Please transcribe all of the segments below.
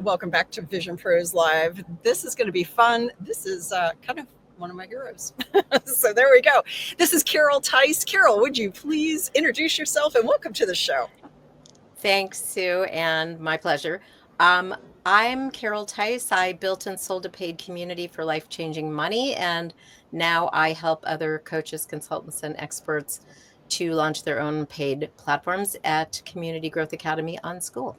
Welcome back to Vision Pros Live. This is going to be fun. This is kind of one of my heroes. So there we go. This is Carol Tice. Carol, would you please introduce yourself and welcome to the show? Thanks, Sue, and my pleasure. Um, I'm Carol Tice. I built and sold a paid community for life-changing money, and now I help other coaches, consultants, and experts to launch their own paid platforms at Community Growth Academy on School.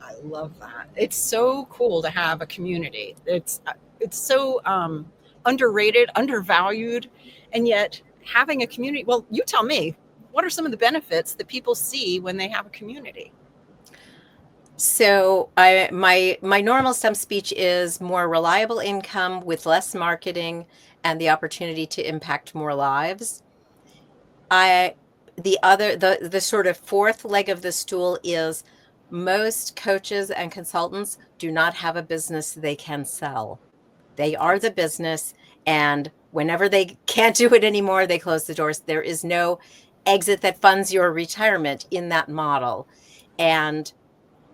I love that. It's so cool to have a community. It's so underrated, undervalued, and yet having a community. Well, you tell me. What are some of the benefits that people see when they have a community? So my normal stump speech is more reliable income with less marketing and the opportunity to impact more lives. I the sort of fourth leg of the stool is most coaches and consultants do not have a business they can sell. They are the business, and whenever they can't do it anymore, they close the doors. There is no exit that funds your retirement in that model. And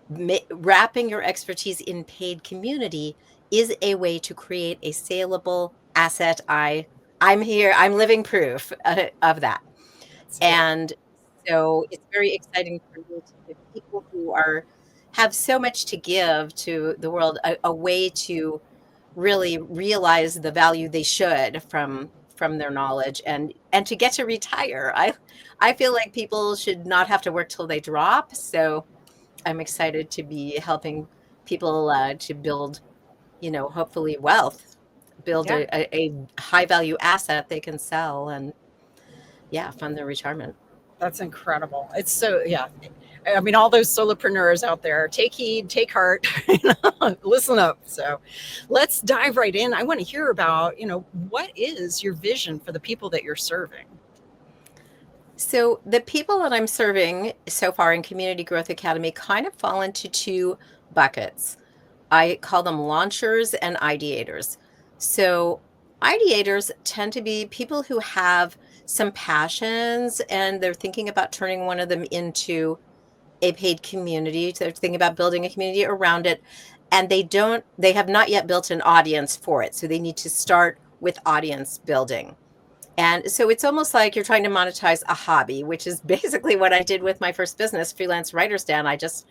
wrapping your expertise in paid community is a way to create a saleable asset. I'm here. I'm living proof of that. That's great. And so it's very exciting for me to give people who are have so much to give to the world a way to really realize the value they should from their knowledge and to get to retire. I feel like people should not have to work till they drop. So I'm excited to be helping people to build, hopefully wealth, build Yeah. a high value asset they can sell and yeah, fund their retirement. That's incredible. It's so, yeah. I mean, all those solopreneurs out there, take heed, take heart, listen up. So let's dive right in. I want to hear about, what is your vision for the people that you're serving? So the people that I'm serving so far in Community Growth Academy kind of fall into two buckets. I call them launchers and ideators. So ideators tend to be people who have some passions and they're thinking about turning one of them into a paid community. So they're thinking about building a community around it. And they have not yet built an audience for it. So they need to start with audience building. And so it's almost like you're trying to monetize a hobby, which is basically what I did with my first business, Freelance Writer's Den. I just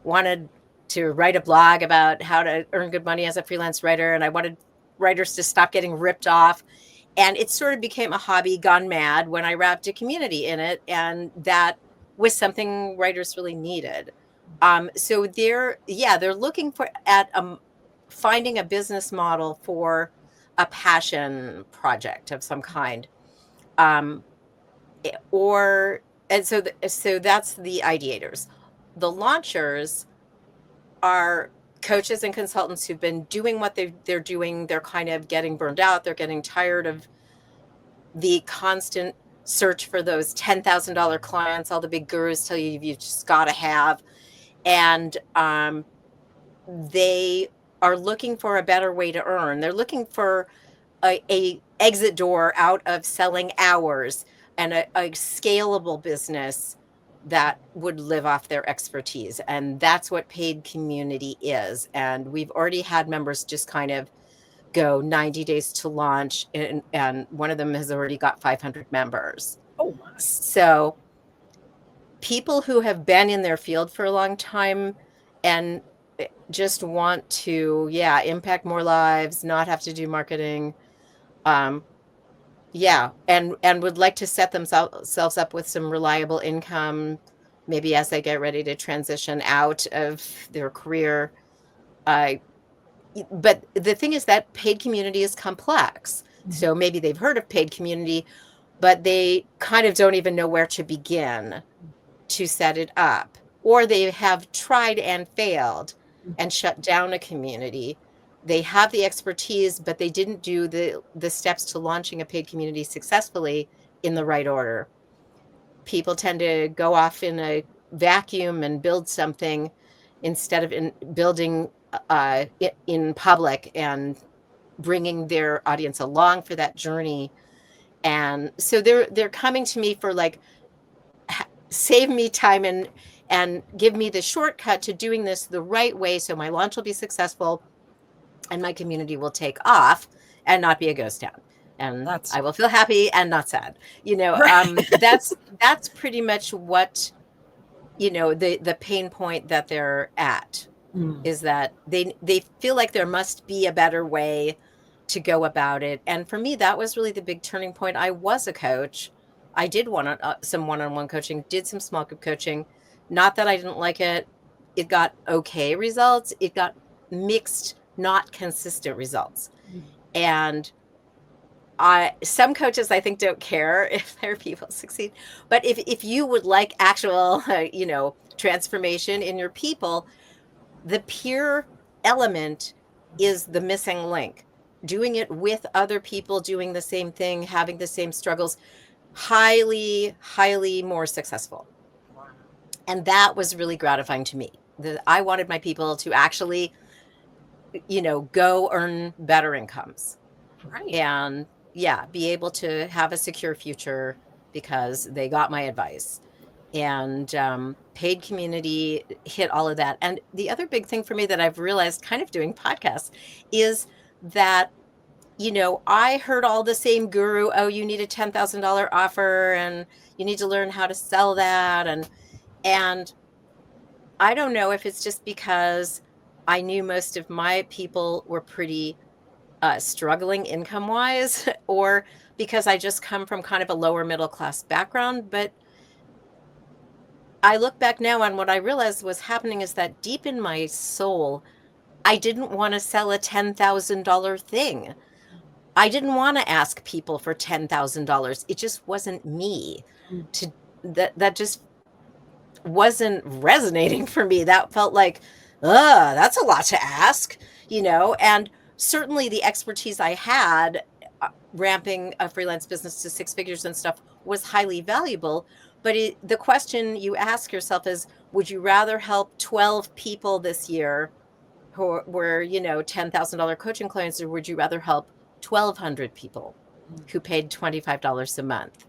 wanted to write a blog about how to earn good money as a freelance writer. And I wanted writers to stop getting ripped off. And it sort of became a hobby gone mad when I wrapped a community in it. And that was something writers really needed. So they're looking for finding a business model for a passion project of some kind. Um, or and so so that's the ideators. The launchers are coaches and consultants who've been doing what they're doing. They're kind of getting burned out. They're getting tired of the constant search for those $10,000 clients. All the big gurus tell you just got to have, and they are looking for a better way to earn. They're looking for a exit door out of selling hours and a scalable business that would live off their expertise. And that's what paid community is. And we've already had members just kind of go 90 days to launch, and one of them has already got 500 members. Oh, my. So people who have been in their field for a long time and just want to, impact more lives, not have to do marketing, and would like to set themselves up with some reliable income, maybe as they get ready to transition out of their career. But the thing is that paid community is complex. So maybe they've heard of paid community, but they kind of don't even know where to begin to set it up. Or they have tried and failed and shut down a community. They have the expertise, but they didn't do the steps to launching a paid community successfully in the right order. People tend to go off in a vacuum and build something instead of building in public and bringing their audience along for that journey. And so they're coming to me for like, save me time and give me the shortcut to doing this the right way so my launch will be successful and my community will take off and not be a ghost town. And That's I will feel happy and not sad. right. That's pretty much what, the pain point that they're at, Mm, is that they feel like there must be a better way to go about it. And for me, that was really the big turning point. I was a coach. I did some one-on-one coaching, did some small group coaching. Not that I didn't like it. It got okay results. It got mixed, not consistent results. mm, And some coaches, I think, don't care if their people succeed. But if you would like actual, transformation in your people, the peer element is the missing link. Doing it with other people, doing the same thing, having the same struggles, highly, highly more successful. wow. And that was really gratifying to me. I wanted my people to actually, go earn better incomes Right. and, yeah, be able to have a secure future because they got my advice. And paid community hit all of that. And the other big thing for me that I've realized kind of doing podcasts is that, I heard all the same guru, oh, you need a $10,000 offer and you need to learn how to sell that. And I don't know if it's just because I knew most of my people were pretty struggling income wise, or because I just come from kind of a lower middle class background. But I look back now and what I realized was happening is that deep in my soul, I didn't want to sell a $10,000 thing. I didn't want to ask people for $10,000. It just wasn't me. Mm, To that just wasn't resonating for me. That felt like, that's a lot to ask, and certainly the expertise I had ramping a freelance business to six figures and stuff was highly valuable. But the question you ask yourself is, would you rather help 12 people this year who were, $10,000 coaching clients, or would you rather help 1,200 people mm. who paid $25 a month?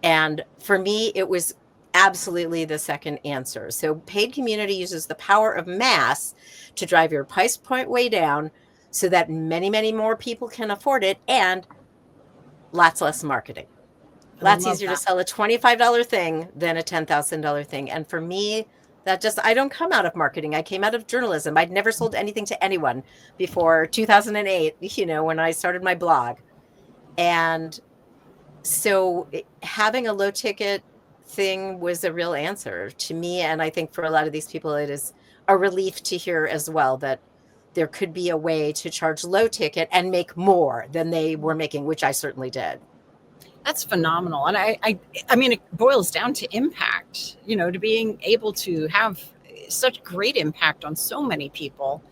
And for me, it was absolutely the second answer. So paid community uses the power of mass to drive your price point way down so that many, many more people can afford it, and lots less marketing. I Lots love easier to that. sell a $25 thing than a $10,000 thing. And for me, I don't come out of marketing. I came out of journalism. I'd never sold anything to anyone before 2008, when I started my blog. And so having a low ticket thing was a real answer to me. And I think for a lot of these people, it is a relief to hear as well that there could be a way to charge low ticket and make more than they were making, which I certainly did. That's phenomenal. And I mean, it boils down to impact, to being able to have such great impact on so many people,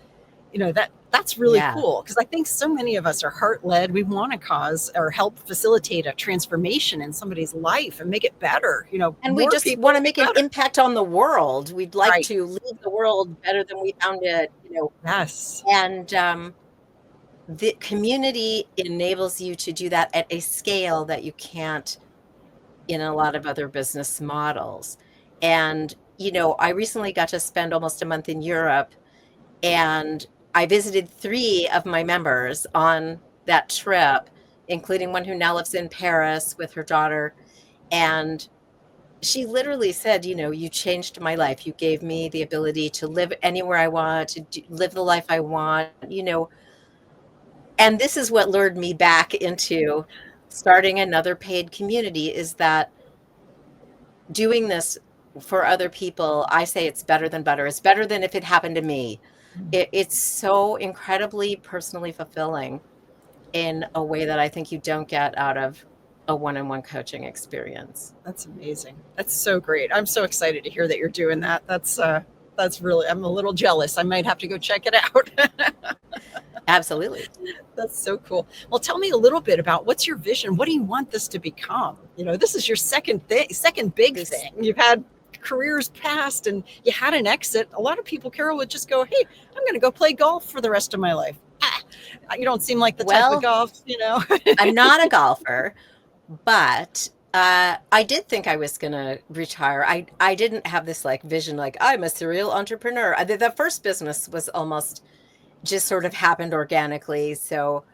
that's really Yeah. cool. Cause I think so many of us are heart led. We want to cause or help facilitate a transformation in somebody's life and make it better, And we more just want people to make an better. impact on the world. We'd like Right. to leave the world better than we found it, Yes. and the community enables you to do that at a scale that you can't in a lot of other business models. And, I recently got to spend almost a month in Europe, and I visited 3 of my members on that trip, including one who now lives in Paris with her daughter. And she literally said, you changed my life. You gave me the ability to live anywhere I want, to live the life I want, and this is what lured me back into starting another paid community, is that doing this for other people, I say it's better than butter. It's better than if it happened to me. It's so incredibly personally fulfilling in a way that I think you don't get out of a one-on-one coaching experience. That's amazing. That's so great. I'm so excited to hear that you're doing that. That's really, I'm a little jealous. I might have to go check it out. Absolutely. That's so cool. Well, tell me a little bit about what's your vision? What do you want this to become? This is your second thing, second big This, thing. You've had careers past and you had an exit. A lot of people, Carol, would just go, hey, I'm going to go play golf for the rest of my life. You don't seem like the type of well, golf, I'm not a golfer, but I did think I was going to retire. I didn't have this like vision, like I'm a serial entrepreneur. The first business was almost just sort of happened organically. So,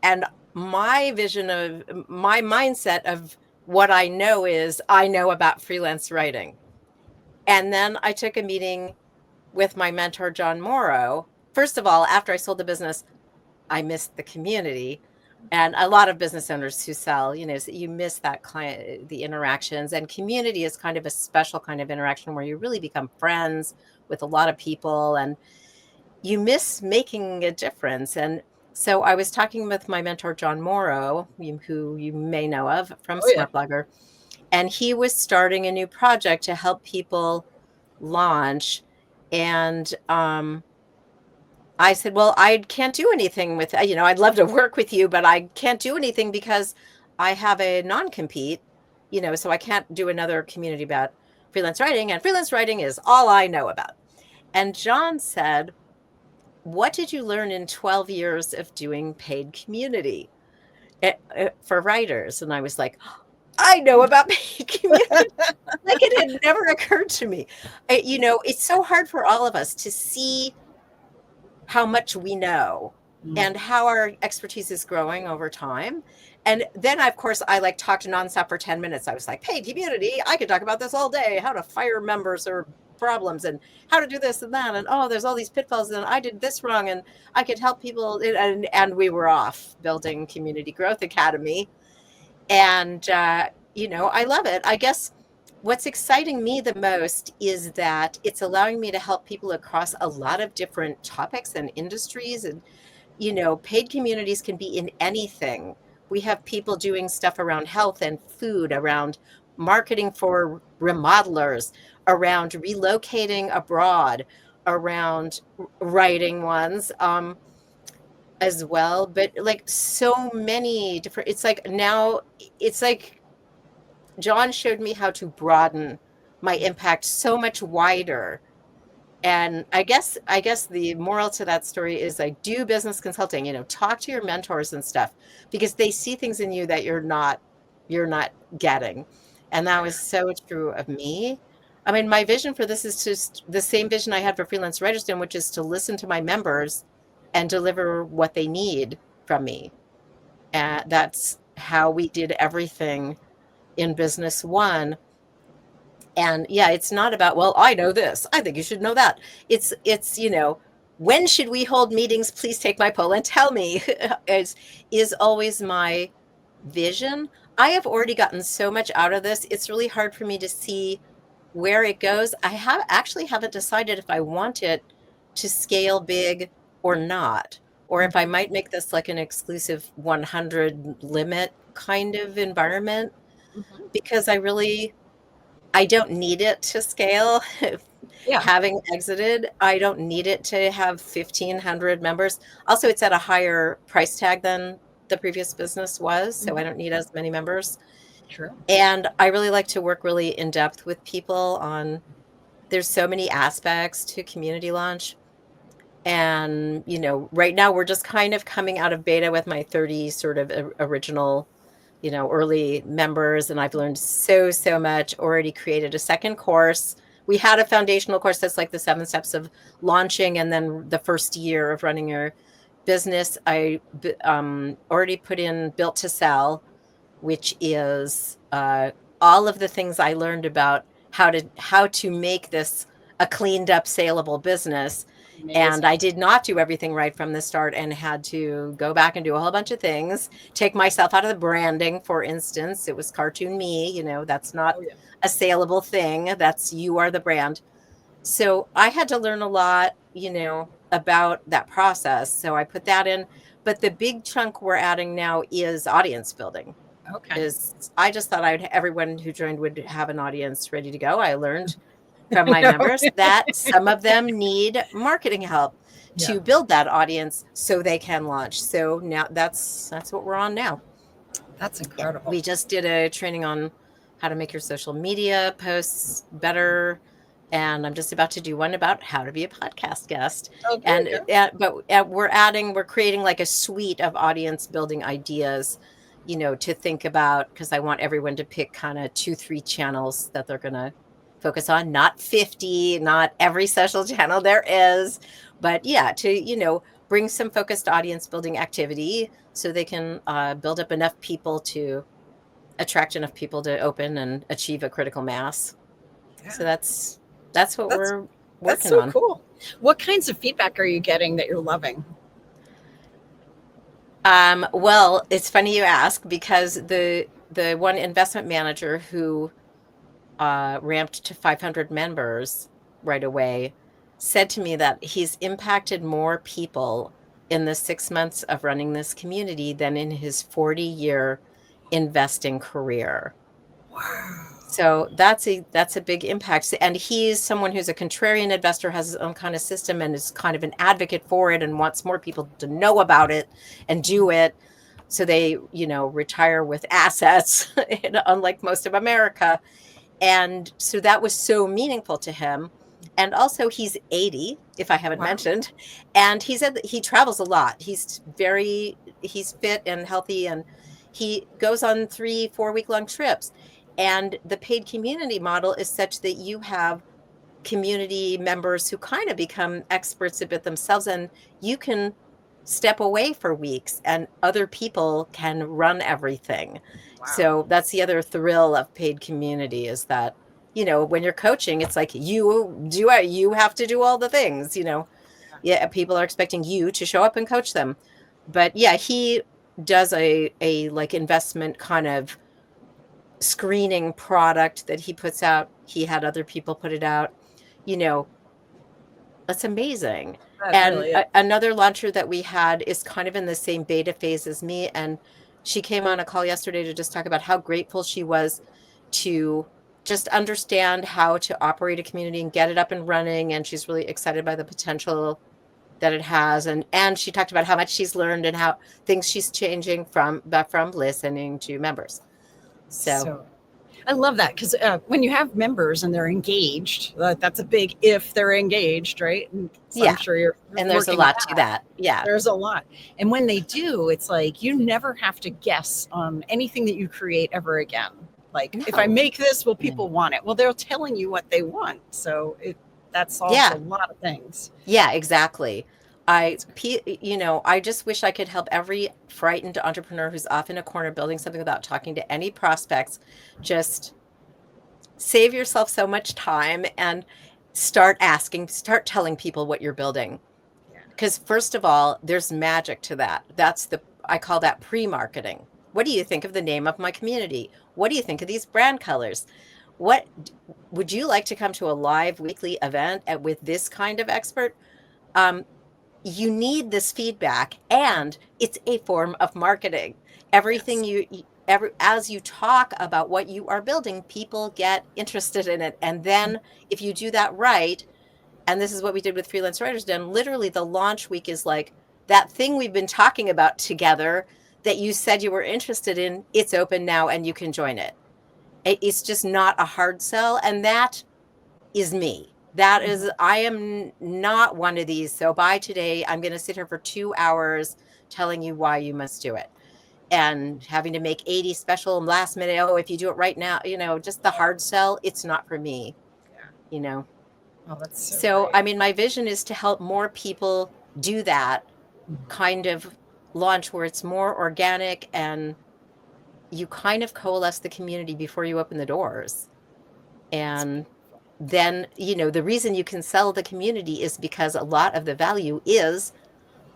and my vision of my mindset of what I know is I know about freelance writing. And then I took a meeting with my mentor, John Morrow. First of all, after I sold the business, I missed the community. And a lot of business owners who sell, so you miss that client, the interactions. And community is kind of a special kind of interaction where you really become friends with a lot of people and you miss making a difference. And so I was talking with my mentor, John Morrow, who you may know of from Oh yeah. Smart Blogger, and he was starting a new project to help people launch. And I said, well, I can't do anything with, I'd love to work with you, but I can't do anything because I have a non-compete, so I can't do another community about freelance writing, and freelance writing is all I know about. And John said, what did you learn in 12 years of doing paid community for writers? And I was like, I know about paid community. Like it had never occurred to me. It's so hard for all of us to see how much we know Mm. and how our expertise is growing over time. And then, of course, I like talked nonstop for 10 minutes. I was like, paid community, I could talk about this all day, how to fire members or problems and how to do this and that. And oh, there's all these pitfalls and I did this wrong and I could help people. And we were off building Community Growth Academy. And, I love it. I guess what's exciting me the most is that it's allowing me to help people across a lot of different topics and industries. And, paid communities can be in anything. We have people doing stuff around health and food, around marketing for remodelers, around relocating abroad, around writing ones. As well, but like so many different, it's like John showed me how to broaden my impact so much wider. And I guess the moral to that story is like do business consulting, talk to your mentors and stuff because they see things in you that you're not getting. And that was so true of me. I mean, my vision for this is just the same vision I had for Freelance Writers, which is to listen to my members and deliver what they need from me. And that's how we did everything in Business One. And yeah, it's not about, well, I know this, I think you should know that. It's when should we hold meetings? Please take my poll and tell me is always my vision. I have already gotten so much out of this. It's really hard for me to see where it goes. I haven't decided if I want it to scale big or not, or if I might make this like an exclusive 100 limit kind of environment, Mhm. because I don't need it to scale. Yeah. Having exited, I don't need it to have 1,500 members. Also, it's at a higher price tag than the previous business was, so I Mhm. don't need as many members. True. And I really like to work really in depth with people on, there's so many aspects to community launch. And, right now we're just kind of coming out of beta with my 30 sort of original, early members. And I've learned so, so much, already created a second course. We had a foundational course that's like the 7 steps of launching. And then the first year of running your business, I already put in Built to Sell, which is all of the things I learned about how to make this a cleaned up, saleable business. And Amazing. I did not do everything right from the start and had to go back and do a whole bunch of things, take myself out of the branding. For instance, it was cartoon me, that's not Oh yeah. a saleable thing. That's, you are the brand. So I had to learn a lot, about that process. So I put that in. But the big chunk we're adding now is audience building. Okay. Is I just thought everyone who joined would have an audience ready to go. I learned from my members that some of them need marketing help Yeah. to build that audience so they can launch. So now that's what we're on now. That's incredible. We just did a training on how to make your social media posts better, and I'm just about to do one about how to be a podcast guest. Oh, very And good. but we're creating like a suite of audience building ideas, to think about, because I want everyone to pick kind of 2, 3 channels that they're going to focus on, not 50, not every social channel there is, but yeah, to, bring some focused audience building activity so they can build up enough people to attract enough people to open and achieve a critical mass. Yeah, So that's what that's we're that's working so on. cool. What kinds of feedback are you getting that you're loving? Well, it's funny you ask, because the one investment manager who ramped to 500 members right away said to me that he's impacted more people in the 6 months of running this community than in his 40-year investing career. Wow. So that's a big impact. And he's someone who's a contrarian investor, has his own kind of system, and is kind of an advocate for it and wants more people to know about it and do it. So they, retire with assets, unlike most of America. And so that was so meaningful to him. And also he's 80, if I haven't Wow. mentioned, and he said that he travels a lot. He's fit and healthy, and he goes on 3, 4 week long trips. And the paid community model is such that you have community members who kind of become experts a bit themselves, and you can step away for weeks and other people can run everything. Wow. So that's the other thrill of paid community, is that, when you're coaching, it's like you have to do all the things, Yeah. yeah, people are expecting you to show up and coach them. But yeah, he does a like investment kind of screening product that he puts out. He had other people put it out. you know that's amazing. That And really is. another launcher that we had is kind of in the same beta phase as me, and she came on a call yesterday to just talk about how grateful she was to just understand how to operate a community and get it up and running, and she's really excited by the potential that it has. And she talked about how much she's learned and how things she's changing from listening to members. So So I love that because when you have members and they're engaged, that's a big if they're engaged, right? And so I'm yeah, sure you're and there's a working lot to that. that. Yeah. There's a lot. And when they do, it's like you never have to guess on anything that you create ever again. Like, if I No. make this, will Yeah. people want it? Well, they're telling you what they want. So that solves a Yeah. lot of things. Yeah, exactly. I just wish I could help every frightened entrepreneur who's off in a corner building something without talking to any prospects. Just save yourself so much time and start telling people what you're building. Yeah. Because first of all, there's magic to that. I call that pre-marketing. What do you think of the name of my community? What do you think of these brand colors? What would you like to come to a live weekly event with this kind of expert? Um, you need this feedback, and it's a form of marketing. Everything Yes. as you talk about what you are building, people get interested in it. And then if you do that right, and this is what we did with Freelance Writers Den, literally the launch week is like that thing we've been talking about together that you said you were interested in. It's open now and you can join it. It's just not a hard sell. And that is me. I am not one of these. So by today, I'm going to sit here for 2 hours telling you why you must do it, and having to make 80 special last minute. Oh, if you do it right now, just the hard sell. It's not for me, Yeah. you know? Oh, that's so So, great. I mean, my vision is to help more people do that kind of launch where it's more organic, and you kind of coalesce the community before you open the doors. That's And beautiful. then, the reason you can sell the community is because a lot of the value is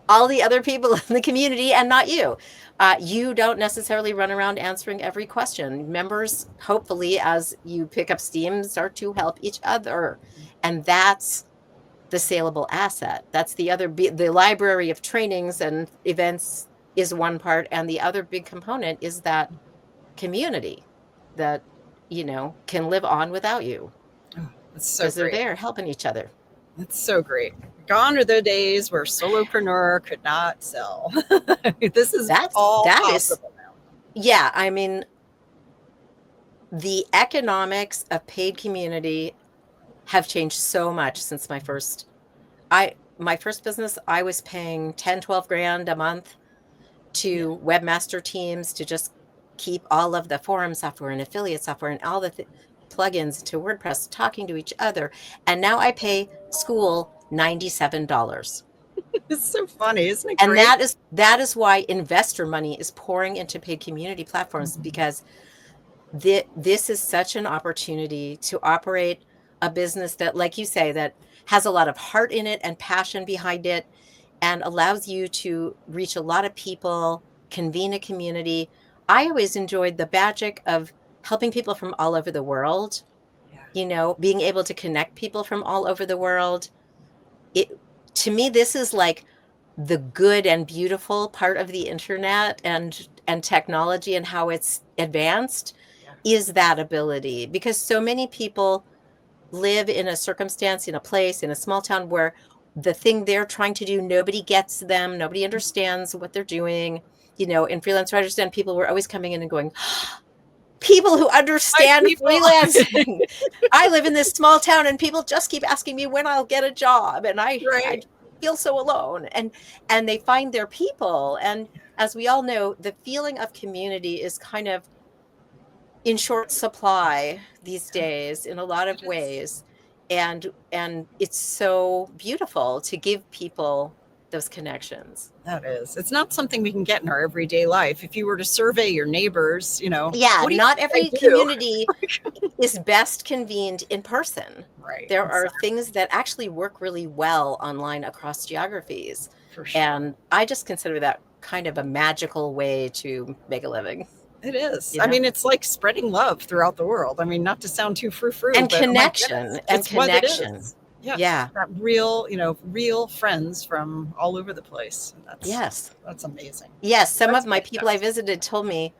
all the other people in the community and not you. You don't necessarily run around answering every question. Members, hopefully, as you pick up steam, start to help each other. And that's the saleable asset. That's the library of trainings and events is one part. And the other big component is that community that, can live on without you, Oh, that's so because they're great. there helping each other. That's so great. Gone are the days where solopreneur could not sell. This is all That is, possible now. yeah. I mean, the economics of paid community have changed so much since my first business. I was paying 10, 12 grand a month Yeah. to webmaster teams to just keep all of the forum software and affiliate software and all the plugins to WordPress talking to each other. And now I pay school $97. It's so funny, isn't it And great? that is why investor money is pouring into paid community platforms, because this is such an opportunity to operate a business that, like you say, that has a lot of heart in it and passion behind it, and allows you to reach a lot of people, convene a community. I always enjoyed the magic of helping people from all over the world, Yeah. being able to connect people from all over the world. It, to me, this is like the good and beautiful part of the internet and technology and how it's advanced, Yeah. is that ability, because so many people live in a circumstance, in a place, in a small town where the thing they're trying to do, nobody gets them, nobody understands what they're doing. In Freelance Writers Den, people were always coming in and going, people who Hi, understand people. freelancing. I live in this small town and people just keep asking me when I'll get a job, and I Right. feel so alone. And they find their people. And as we all know, the feeling of community is kind of in short supply these days in a lot of It is. ways. And it's so beautiful to give people those connections. That is. It's not something we can get in our everyday life. If you were to survey your neighbors, Yeah, what do you not think every they do? community is best convened in person. Right. There are Exactly. things that actually work really well online across geographies. For sure. And I just consider that kind of a magical way to make a living. It is. You I know? mean, it's like spreading love throughout the world. I mean, not to sound too frou-frou, And but oh my connection, goodness, and it's what it connection. is. Yes. Yeah. That real friends from all over the place. Yes. That's amazing. Yes, some That's of my people I fantastic. visited told me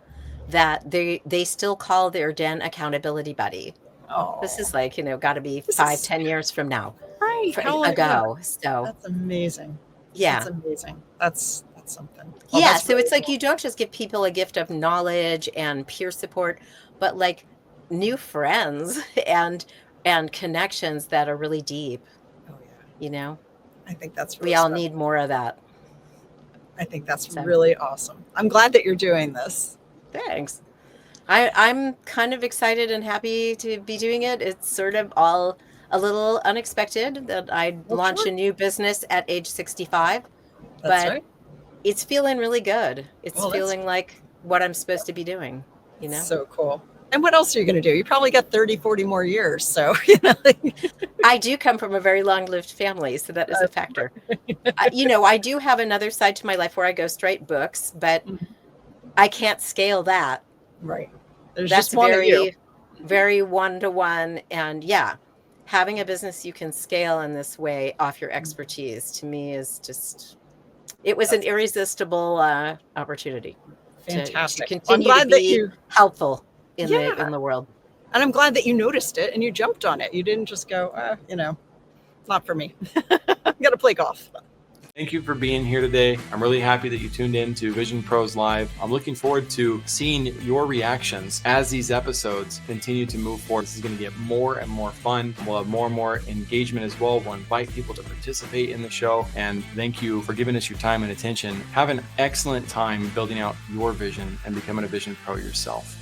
that they still call their den accountability buddy. This Oh, is like, got to be this 5-10 is years from now, right. Yeah. ago. So That's amazing. That's yeah. amazing. That's something. Well, Yeah, that's so really it's like cool. you don't just give people a gift of knowledge and peer support, but like new friends and connections that are really deep, Oh yeah. you know. I think that's We really all special. need more of that. I think that's So, really awesome. I'm glad that you're doing this. thanks. I'm kind of excited and happy to be doing it. It's sort of all a little unexpected that I'd Well, launch sure. a new business at age 65, That's but right. it's feeling really good. It's Well, that's feeling like what I'm supposed to be doing, you know? so cool. And what else are you going to do? You probably got 30, 40 more years. So, I do come from a very long-lived family, so that is a factor. I do have another side to my life where I go straight books, but I can't scale that. right. There's That's just one of you. very, very one-to-one. And yeah, having a business you can scale in this way off your expertise, to me, is just, it was an That's irresistible opportunity to fantastic. Well, I'm continue to glad that be you, helpful in yeah. the world. And I'm glad that you noticed it and you jumped on it. You didn't just go, it's not for me. I'm going to play golf. Thank you for being here today. I'm really happy that you tuned in to Vision Pros Live. I'm looking forward to seeing your reactions as these episodes continue to move forward. This is going to get more and more fun. We'll have more and more engagement as well. We'll invite people to participate in the show. And thank you for giving us your time and attention. Have an excellent time building out your vision and becoming a Vision Pro yourself.